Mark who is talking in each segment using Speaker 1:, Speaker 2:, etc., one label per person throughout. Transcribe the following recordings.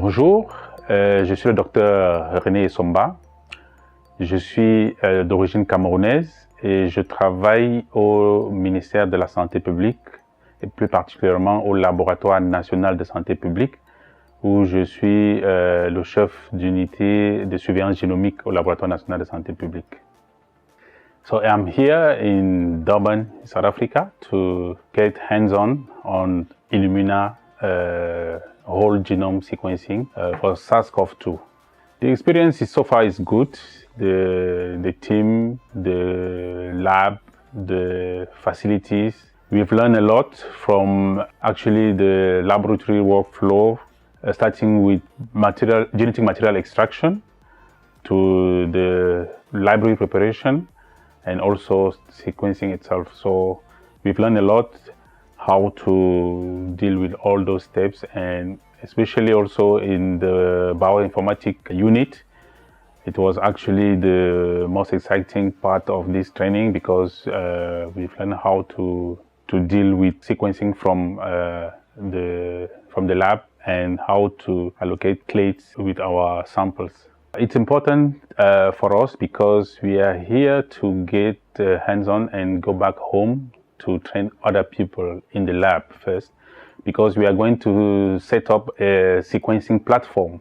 Speaker 1: Bonjour, je suis le docteur René Essomba. Je suis d'origine camerounaise et je travaille au ministère de la Santé publique et plus particulièrement au Laboratoire national de santé publique où je suis le chef d'unité de surveillance génomique au Laboratoire national de santé publique. So I'm here in Durban, South Africa to get hands-on on Illumina whole genome sequencing for SARS-CoV-2. The experience so far is good. The team, the lab, the facilities. We've learned a lot from actually the laboratory workflow, starting with genetic material extraction to the library preparation and also sequencing itself. So we've learned a lot how to deal with all those steps, and especially also in the bioinformatics unit. It was actually the most exciting part of this training because we've learned how to deal with sequencing from the lab and how to allocate clades with our samples. It's important for us because we are here to get hands-on and go back home to train other people in the lab first, because we are going to set up a sequencing platform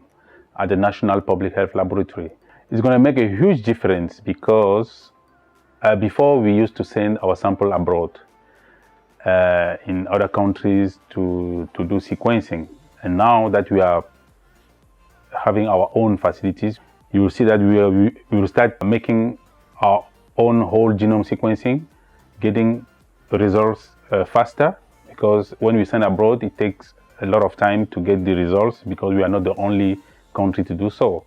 Speaker 1: at the National Public Health Laboratory. It's going to make a huge difference because before we used to send our sample abroad in other countries to do sequencing. And now that we are having our own facilities, you will see that we will start making our own whole genome sequencing, getting results faster, because when we send abroad, it takes a lot of time to get the results because we are not the only country to do so.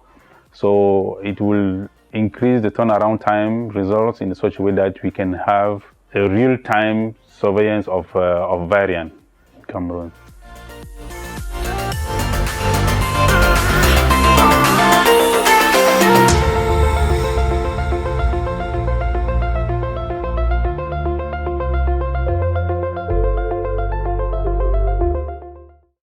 Speaker 1: So it will increase the turnaround time results in such a way that we can have a real-time surveillance of variant in Cameroon.